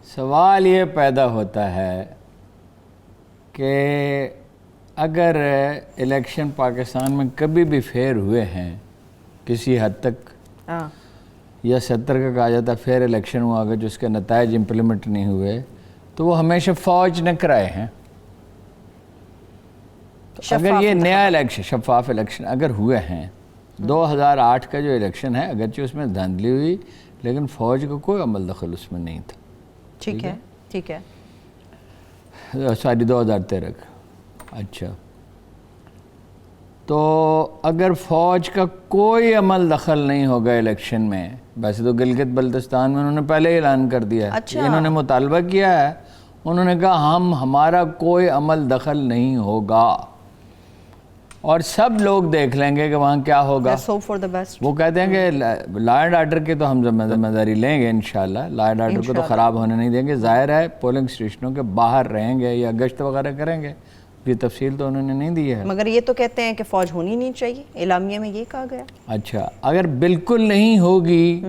سوال یہ پیدا ہوتا ہے کہ اگر الیکشن پاکستان میں کبھی بھی فیئر ہوئے ہیں کسی حد تک یا 70 کا کہا جاتا ہے فیئر الیکشن ہوا اگر جو اس کے نتائج امپلیمنٹ نہیں ہوئے تو وہ ہمیشہ فوج نے کرائے ہیں. اگر یہ نیا الیکشن شفاف الیکشن اگر ہوئے ہیں 2008 کا جو الیکشن ہے اگرچہ اس میں دھاندلی ہوئی لیکن فوج کا کوئی عمل دخل اس میں نہیں تھا. ٹھیک ہے ساری 2013 کا. اچھا تو اگر فوج کا کوئی عمل دخل نہیں ہوگا الیکشن میں، ویسے تو گلگت بلتستان میں انہوں نے پہلے اعلان کر دیا ہے، انہوں نے مطالبہ کیا ہے، انہوں نے کہا ہمارا کوئی عمل دخل نہیں ہوگا اور سب لوگ دیکھ لیں گے کہ وہاں کیا ہوگا. وہ کہتے ہیں کہ لا اینڈ آرڈر کے تو ہم ذمہ داری لیں گے انشاءاللہ، لا اینڈ آرڈر کو تو خراب ہونے نہیں دیں گے. ظاہر ہے پولنگ اسٹیشنوں کے باہر رہیں گے یا گشت وغیرہ کریں گے، یہ تفصیل تو انہوں نے نہیں دی ہے. مگر یہ تو کہتے ہیں کہ فوج ہونی نہیں چاہیے، اعلامیہ میں یہ کہا گیا. اچھا اگر بالکل نہیں ہوگی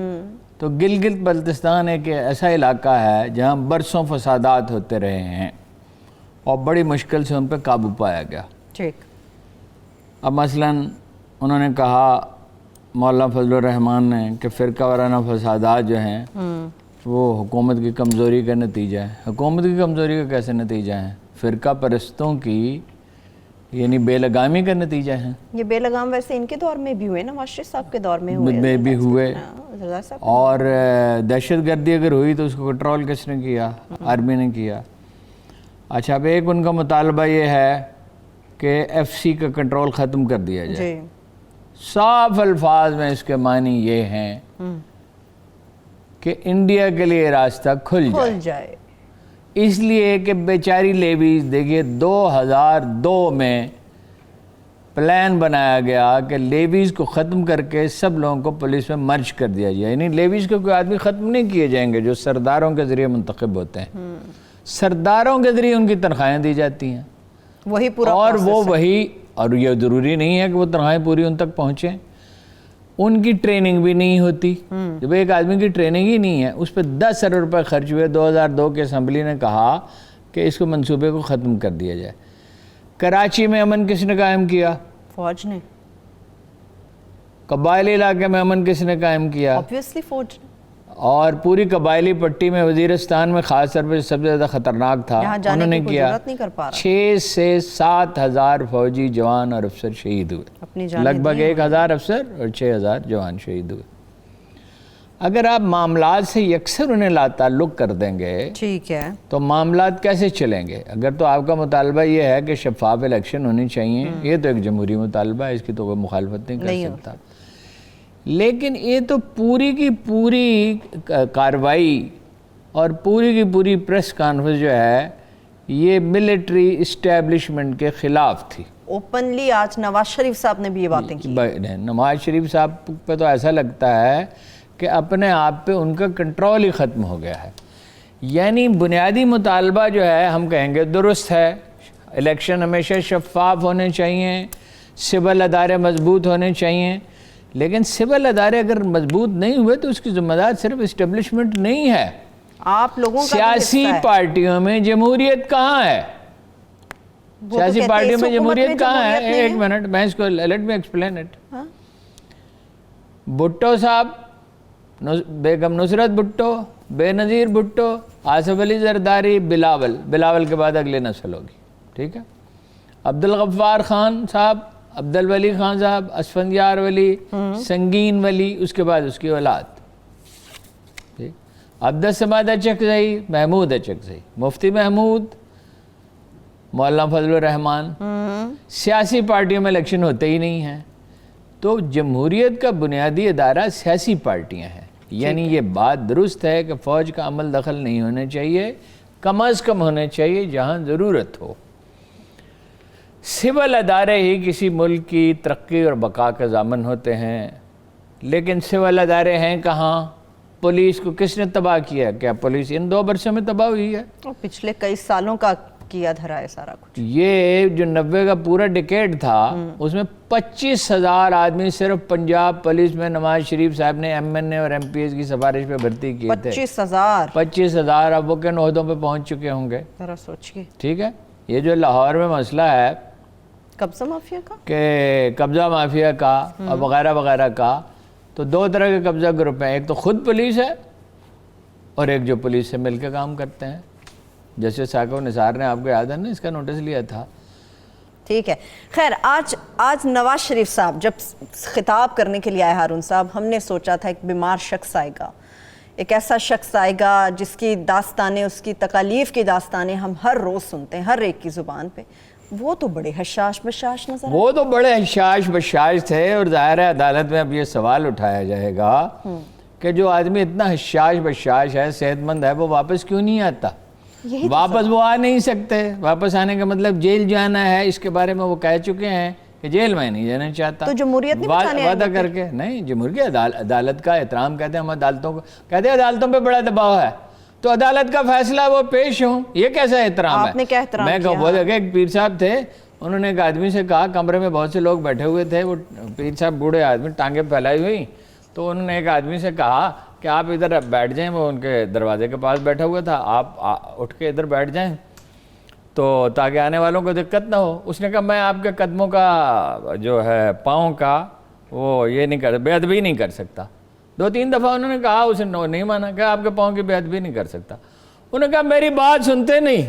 تو گلگت بلتستان ایک ایسا علاقہ ہے جہاں برسوں فسادات ہوتے رہے ہیں اور بڑی مشکل سے ان پہ قابو پایا گیا. ٹھیک. اب مثلاً انہوں نے کہا مولانا فضل الرحمان نے کہ فرقہ وارانہ فسادات جو ہیں وہ حکومت کی کمزوری کا نتیجہ ہے. حکومت کی کمزوری کا کیسے نتیجہ ہے؟ فرقہ پرستوں کی یعنی بے لگامی کا نتیجہ ہے. یہ بے لگام ویسے ان کے دور میں بھی ہوئے نا، نواز شریف صاحب کے دور میں ہوئے اور دہشت گردی اگر ہوئی تو اس کو کنٹرول کس نے کیا؟ آرمی نے کیا. اچھا اب ایک ان کا مطالبہ یہ ہے کہ ایف سی کا کنٹرول ختم کر دیا جائے. صاف الفاظ میں اس کے معنی یہ ہیں کہ انڈیا کے لیے راستہ کھل جائے. اس لیے کہ بیچاری لیویز دیکھیے 2002 میں پلان بنایا گیا کہ لیویز کو ختم کر کے سب لوگوں کو پولیس میں مرج کر دیا جائے. یعنی لیویز کو کوئی آدمی ختم نہیں کیے جائیں گے جو سرداروں کے ذریعے منتخب ہوتے ہیں. سرداروں کے ذریعے ان کی تنخواہیں دی جاتی ہیں وہی پورا اور وہ وہی، اور یہ ضروری نہیں ہے کہ وہ تنخواہیں پوری ان تک پہنچیں. ان کی ٹریننگ بھی نہیں ہوتی. جب ایک آدمی کی ٹریننگ ہی نہیں ہے، اس پہ 10 ارب روپے خرچ ہوئے. 2002 کے اسمبلی نے کہا کہ اس کو منصوبے کو ختم کر دیا جائے. کراچی میں امن کس نے قائم کیا؟ فوج نے. قبائلی علاقے میں امن کس نے قائم کیا؟ obviously فوج نے. اور پوری قبائلی پٹی میں وزیرستان میں خاص طور پر سب سے زیادہ خطرناک تھا، انہوں نے کیا 6 سے 7 ہزار فوجی جوان اور افسر شہید ہوئے. لگ بھگ 1,000 افسر اور 6,000 جوان شہید ہوئے. اگر آپ معاملات سے یکسر انہیں لا تعلق کر دیں گے ٹھیک ہے تو معاملات کیسے چلیں گے؟ اگر تو آپ کا مطالبہ یہ ہے کہ شفاف الیکشن ہونی چاہیے، یہ تو ایک جمہوری مطالبہ ہے، اس کی تو کوئی مخالفت نہیں کر سکتا. لیکن یہ تو پوری کی پوری کارروائی اور پوری کی پوری پریس کانفرنس جو ہے یہ ملٹری اسٹیبلشمنٹ کے خلاف تھی. اوپنلی آج نواز شریف صاحب نے بھی یہ باتیں کی. نواز شریف صاحب پہ تو ایسا لگتا ہے کہ اپنے آپ پہ ان کا کنٹرول ہی ختم ہو گیا ہے. یعنی بنیادی مطالبہ جو ہے ہم کہیں گے درست ہے، الیکشن ہمیشہ شفاف ہونے چاہیے، سول ادارے مضبوط ہونے چاہیے. لیکن سول ادارے اگر مضبوط نہیں ہوئے تو اس کی ذمہ دار صرف اسٹیبلشمنٹ نہیں ہے، آپ لوگوں کا سیاسی پارٹیوں میں جمہوریت کہاں ہے؟ سیاسی پارٹیوں میں جمہوریت کہاں ہے؟ ایک منٹ میں اس کو let me explain it. Bhutto صاحب، بیگم نصرت بھٹو، بے نظیر بھٹو، آصف علی زرداری، بلاول کے بعد اگلی نسل ہوگی. ٹھیک ہے. عبدالغفار خان صاحب، عبدالولی خان صاحب، اسفندیار ولی، سنگین ولی، اس کے بعد اس کی اولاد. عبدالصمد اچکزئی، محمود اچکزئی، مفتی محمود، مولانا فضل الرحمان. سیاسی پارٹیوں میں الیکشن ہوتے ہی نہیں ہیں. تو جمہوریت کا بنیادی ادارہ سیاسی پارٹیاں ہیں. یعنی یہ بات درست ہے کہ فوج کا عمل دخل نہیں ہونا چاہیے، کم از کم ہونے چاہیے جہاں ضرورت ہو. سول ادارے ہی کسی ملک کی ترقی اور بقا کا ضامن ہوتے ہیں. لیکن سول ادارے ہیں کہاں؟ پولیس کو کس نے تباہ کیا؟ کیا پولیس ان 2 برسوں میں تباہ ہوئی ہے؟ پچھلے کئی سالوں کا کیا دھرا ہے سارا کچھ. یہ جو 90 کا پورا ڈیکیڈ تھا اس میں 25,000 آدمی صرف پنجاب پولیس میں نواز شریف صاحب نے MNA اور MPS کی سفارش پہ بھرتی کیے تھے. 25,000 اب وہ کن عہدوں پہ پہنچ چکے ہوں گے ذرا سوچئے. ٹھیک ہے. یہ جو لاہور میں مسئلہ ہے قبضہ مافیا کا کہ قبضہ مافیا کا اور وغیرہ وغیرہ کا، تو دو طرح کے قبضہ گروپ ہیں. ایک تو خود پولیس ہے اور ایک جو پولیس سے مل کے کام کرتے ہیں. جیسے ثاقب نثار نے آپ کو یاد ہے نا اس کا نوٹس لیا تھا. ٹھیک ہے. خیر آج نواز شریف صاحب جب خطاب کرنے کے لیے آئے ہارون صاحب، ہم نے سوچا تھا ایک بیمار شخص آئے گا، ایک ایسا شخص آئے گا جس کی داستانیں، اس کی تکالیف کی داستانیں ہم ہر روز سنتے ہیں ہر ایک کی زبان پہ. وہ تو بڑے حشاش بشاش نظر آئے. وہ تو بڑے حشاش بشاش تھے، اور ظاہر ہے عدالت میں اب یہ سوال اٹھایا جائے گا کہ جو آدمی اتنا حشاش بشاش ہے، صحت مند ہے، وہ واپس کیوں نہیں آتا؟ واپس وہ آ نہیں سکتے. واپس آنے کا مطلب جیل جانا ہے. اس کے بارے میں وہ کہہ چکے ہیں کہ جیل میں نہیں جانا چاہتا. تو جمہوریت نہیں بچانے وعدہ کر کے نہیں. جمہوریت عدالت کا احترام کہتے ہیں ہم عدالتوں کو، کہتے ہیں عدالتوں پہ بڑا دباؤ ہے تو عدالت کا فیصلہ وہ پیش ہوں. یہ کیسا احترام ہے؟ آپ نے کیا احترام میں کیا؟ وہ دیکھے ایک پیر صاحب تھے، انہوں نے ایک آدمی سے کہا، کمرے میں بہت سے لوگ بیٹھے ہوئے تھے، وہ پیر صاحب بوڑھے آدمی ٹانگیں پھیلائی ہوئی، تو انہوں نے ایک آدمی سے کہا کہ آپ ادھر بیٹھ جائیں. وہ ان کے دروازے کے پاس بیٹھا ہوا تھا، آپ اٹھ کے ادھر بیٹھ جائیں تو تاکہ آنے والوں کو دقت نہ ہو. اس نے کہا میں آپ کے قدموں کا جو ہے پاؤں کا وہ یہ نہیں کر، بے ادبی نہیں کر سکتا. 2-3 دفعہ انہوں نے کہا، اسے نہیں مانا کہ آپ کے پاؤں کی بے ادبی نہیں کر سکتا. انہوں نے کہا میری بات سنتے نہیں.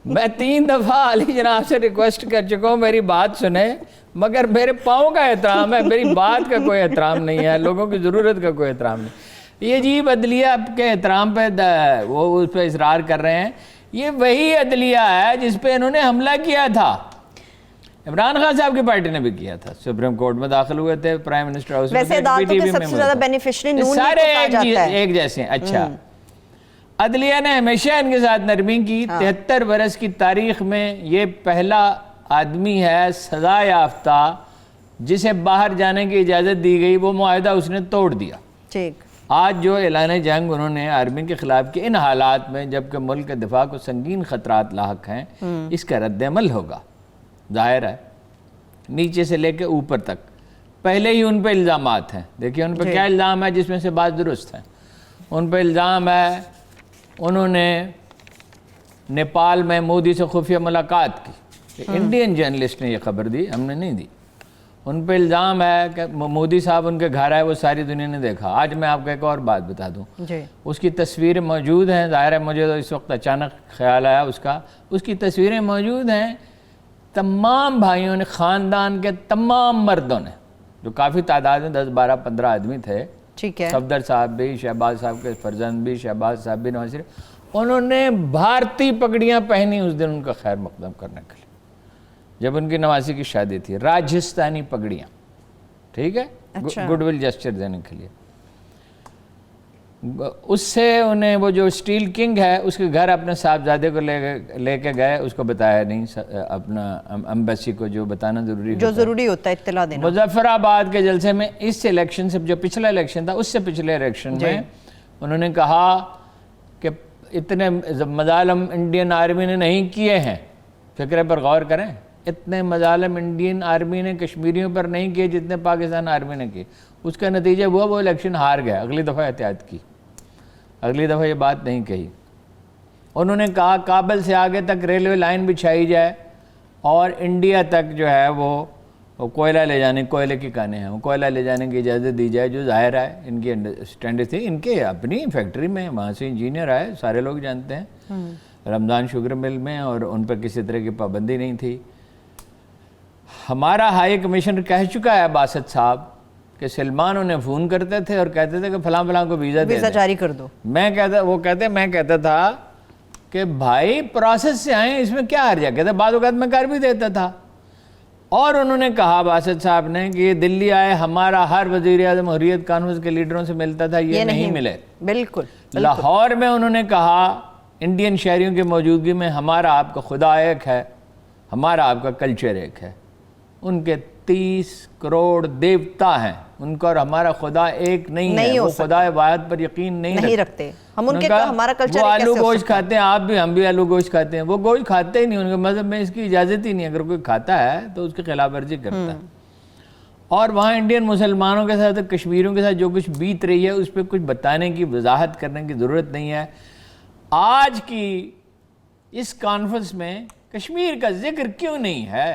میں 3 دفعہ علی جناب سے ریکویسٹ کر چکا ہوں میری بات سنیں، مگر میرے پاؤں کا احترام ہے، میری بات کا کوئی احترام نہیں ہے، لوگوں کی ضرورت کا کوئی احترام نہیں. یہ عجیب عدلیہ کے احترام پہ وہ اس پہ اصرار کر رہے ہیں. یہ وہی عدلیہ ہے جس پہ انہوں نے حملہ کیا تھا. عمران خان صاحب کی پارٹی نے بھی کیا تھا. سپریم کورٹ میں داخل ہوئے تھے، پرائم منسٹر ہاؤس میں، ویسے عدالتوں کے سب سے زیادہ بینیفیشری نون لیگ کو کہا جاتا ہے. ایک جیسے. اچھا، عدلیہ نے ہمیشہ ان کے ساتھ نرمی کی. 73 برس کی تاریخ میں یہ پہلا آدمی ہے سزا یافتہ جسے باہر جانے کی اجازت دی گئی. وہ معاہدہ اس نے توڑ دیا. ٹھیک. آج جو اعلان جنگ انہوں نے آرمی کے خلاف کی، ان حالات میں جبکہ ملک کے دفاع کو سنگین خطرات لاحق ہیں، اس کا رد عمل ہوگا. ظاہر ہے نیچے سے لے کے اوپر تک پہلے ہی ان پہ الزامات ہیں. دیکھیے ان پہ کیا الزام ہے جس میں سے بات درست ہیں. ان پہ الزام ہے انہوں نے نیپال میں مودی سے خفیہ ملاقات کی. انڈین جرنلسٹ نے یہ خبر دی، ہم نے نہیں دی. ان پہ الزام ہے کہ مودی صاحب ان کے گھر آئے، وہ ساری دنیا نے دیکھا. آج میں آپ کو ایک اور بات بتا دوں. اس کی تصویریں موجود ہیں. ظاہر ہے مجھے تو اس وقت اچانک خیال آیا اس کی تصویریں موجود ہیں. تمام بھائیوں نے، خاندان کے تمام مردوں نے، جو کافی تعداد میں 10 12 15 آدمی تھے، ٹھیک ہے، صفدر صاحب بھی، شہباز صاحب کے فرزند بھی، شہباز صاحب بھی، نواز شریف، انہوں نے بھارتی پگڑیاں پہنی اس دن ان کا خیر مقدم کرنے کے لیے، جب ان کی نواسی کی شادی تھی. راجستانی پگڑیاں. ٹھیک ہے، گڈ ول جسچر دینے کے لیے. اس سے انہیں وہ جو اسٹیل کنگ ہے اس کے گھر اپنے صاحبزادے کو لے کے گئے. اس کو بتایا نہیں، اپنا ایمبیسی کو جو بتانا ضروری ہوتا ہے اطلاع دینا. مظفر آباد کے جلسے میں اس الیکشن سے، جو پچھلا الیکشن تھا اس سے پچھلے الیکشن میں، انہوں نے کہا کہ اتنے مظالم انڈین آرمی نے نہیں کیے ہیں. فکرے پر غور کریں، اتنے مظالم انڈین آرمی نے کشمیریوں پر نہیں کیے جتنے پاکستان آرمی نے کیے. اس کا نتیجہ ہوا وہ الیکشن ہار گیا. اگلی دفعہ احتیاط کی، اگلی دفعہ یہ بات نہیں کہی. انہوں نے کہا کابل سے آگے تک ریلوے لائن بچھائی جائے اور انڈیا تک جو ہے وہ کوئلہ لے جانے، کوئلے کی کانیں ہیں، وہ کوئلہ لے جانے کی اجازت دی جائے، جو ظاہر ہے ان کی اسٹینڈرڈ تھی. ان کے اپنی فیکٹری میں، وہاں سے انجینئر آئے، سارے لوگ جانتے ہیں، رمضان شوگر مل میں، اور ان پر کسی طرح کی پابندی نہیں تھی. ہمارا ہائی کمشنر کہہ چکا ہے باسط صاحب کہ سلمان انہیں فون کرتے تھے اور کہتے تھے کہ فلاں فلاں کو ویزا جاری کر دو. میں کہتا تھا کہ بھائی پروسیس سے آئیں، اس میں کیا حرج ہے. کہتے بعض اوقات میں کر بھی دیتا تھا. اور انہوں نے کہا باسط صاحب نے کہ یہ دلی آئے، ہمارا ہر وزیر اعظم حریت کانفرنس کے لیڈروں سے ملتا تھا، یہ نہیں ملے. بالکل. لاہور میں انہوں نے کہا انڈین شہریوں کی موجودگی میں ہمارا آپ کا خدا ایک ہے، ہمارا آپ کا کلچر ایک ہے. ان کے 30 کروڑ دیوتا ہیں، ان کا اور ہمارا خدا ایک نہیں ہے, وہ خدا واحد پر یقین نہیں رکھتے. ہم ان کے ہمارا کلچر وہ آلو گوشت کھاتے ہیں, آپ بھی ہم بھی آلو گوشت کھاتے ہیں, وہ گوشت کھاتے ہی نہیں, ان کے مذہب میں اس کی اجازت ہی نہیں. اگر کوئی کھاتا ہے تو اس کی خلاف ورزی کرتا ہے. اور وہاں انڈین مسلمانوں کے ساتھ کشمیریوں کے ساتھ جو کچھ بیت رہی ہے اس پہ کچھ بتانے کی وضاحت کرنے کی ضرورت نہیں ہے. آج کی اس کانفرنس میں کشمیر کا ذکر کیوں نہیں ہے؟